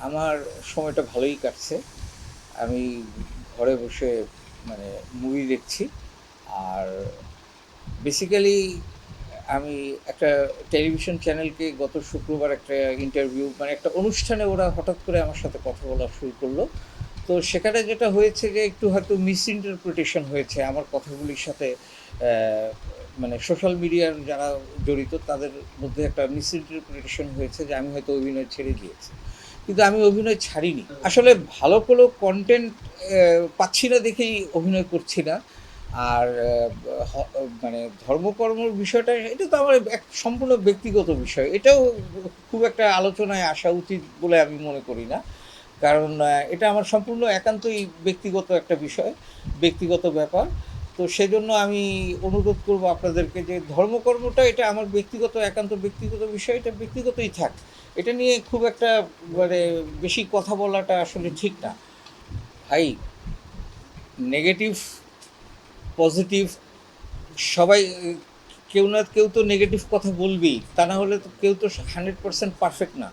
আমার সময়টা ভালোই কাটছে। আমি ঘরে বসে মানে মুভি দেখছি। আর বেসিক্যালি আমি একটা টেলিভিশন চ্যানেলকে গত শুক্রবার একটা ইন্টারভিউ মানে একটা অনুষ্ঠানে ওরা হঠাৎ করে আমার সাথে কথা বলা শুরু করলো। তো সেখানে যেটা হয়েছে যে একটু হয়তো মিসইন্টারপ্রিটেশন হয়েছে আমার কথাগুলির সাথে। মানে সোশ্যাল মিডিয়ার যারা জড়িত তাদের মধ্যে একটা মিসইন্টারপ্রিটেশন হয়েছে যে আমি হয়তো অভিনয় ছেড়ে দিয়েছি। কিন্তু আমি অভিনয় ছাড়িনি। আসলে ভালো কোনো কনটেন্ট পাচ্ছি না দেখেই অভিনয় করছি না। আর হ মানে ধর্মকর্মর বিষয়টা এটা তো আমার এক সম্পূর্ণ ব্যক্তিগত বিষয়। এটাও খুব একটা আলোচনায় আসা উচিত বলে আমি মনে করি না। কারণ এটা আমার সম্পূর্ণ একান্তই ব্যক্তিগত একটা বিষয়, ব্যক্তিগত ব্যাপার। তো সেজন্য আমি অনুরোধ করব আপনাদেরকে যে ধর্মকর্মটা এটা আমার ব্যক্তিগত একান্ত ব্যক্তিগত বিষয়, এটা ব্যক্তিগতই থাক। এটা নিয়ে খুব একটা মানে বেশি কথা বলাটা আসলে ঠিক না। ভাই, নেগেটিভ, পজিটিভ সবাই কেউ না কেউ তো নেগেটিভ কথা বলবেই। তা না হলে তো কেউ তো 100% পারফেক্ট না।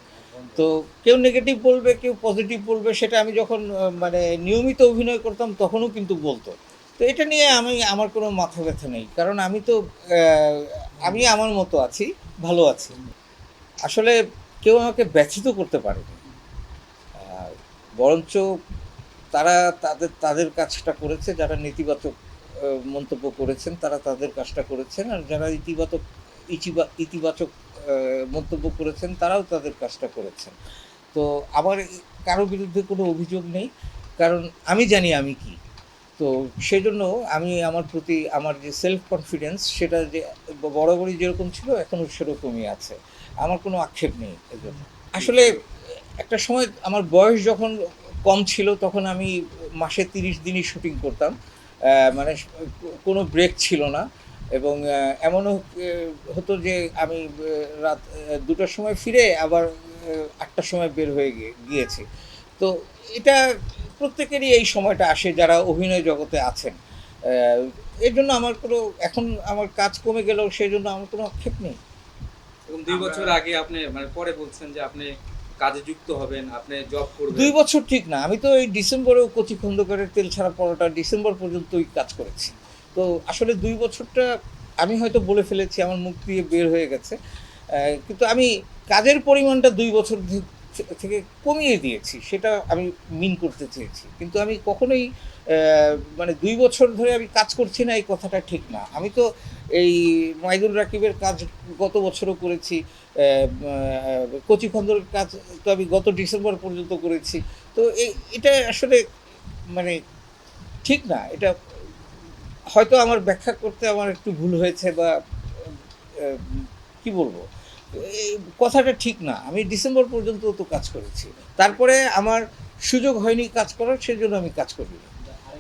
তো কেউ নেগেটিভ বলবে, কেউ পজিটিভ বলবে সেটা আমি যখন মানে নিয়মিত অভিনয় করতাম তখনও কিন্তু বলতো। তো এটা নিয়ে আমি আমার কোনো মাথা ব্যথা নেই। কারণ আমি তো আমি আমার মতো আছি, ভালো আছি। আসলে কেউ আমাকে ব্যথিত করতে পারেনি। আর বরঞ্চ তারা তাদের তাদের কাজটা করেছে, যারা নেতিবাচক মন্তব্য করেছেন তারা তাদের কাজটা করেছেন, আর যারা ইতিবাচক মন্তব্য করেছেন তারাও তাদের কাজটা করেছেন। তো আমার কারো বিরুদ্ধে কোনো অভিযোগ নেই, কারণ আমি জানি আমি কি। তো সেজন্য আমি আমার প্রতি আমার যে সেলফ কনফিডেন্স সেটা যে বরাবরই যেরকম ছিল এখনও সেরকমই আছে। আমার কোনো আক্ষেপ নেই এজন্য। আসলে একটা সময় আমার বয়স যখন কম ছিল তখন আমি মাসে 30 দিনই শুটিং করতাম। মানে কোনো ব্রেক ছিল না। এবং এমনও হতো যে আমি রাত 2টার সময় ফিরে আবার 8টার সময় বের হয়ে গিয়েছি। তো এটা প্রত্যেকেরই এই সময়টা আসে যারা অভিনয় জগতে আছেন। এর জন্য আমার কোনো এখন আমার কাজ কমে গেলেও সেই জন্য আমার কোনো আক্ষেপ নেই। এবং ২ বছর আগে আপনি মানে পরে বলছেন যে আপনি কাজে যুক্ত হবেন, আপনি জব দুই করবেন। বছর ঠিক না, আমি তো এই ডিসেম্বরেও কচি খন্দকারের তেল ছাড়া পরোটা ডিসেম্বর পর্যন্তই কাজ করেছি। তো আসলে 2 বছরটা আমি হয়তো বলে ফেলেছি, আমার মুখ দিয়ে বের হয়ে গেছে। কিন্তু আমি কাজের পরিমাণটা 2 বছর থেকে কমিয়ে দিয়েছি, সেটা আমি মিন করতে চেয়েছি। কিন্তু আমি কখনোই মানে 2 বছর ধরে আমি কাজ করছি না এই কথাটা ঠিক না। আমি তো এই মাইদুল রাকিবের কাজ গত বছরও করেছি। কচি খন্দরের কাজ তো আমি গত ডিসেম্বর পর্যন্ত করেছি। তো এটা আসলে মানে ঠিক না। এটা হয়তো আমার ব্যাখ্যা করতে আমার একটু ভুল হয়েছে বা কি বলবো, এই কথাটা ঠিক না। আমি ডিসেম্বর পর্যন্ত তো কাজ করেছি, তারপরে আমার সুযোগ হয়নি কাজ করার, সেজন্য আমি কাজ করি।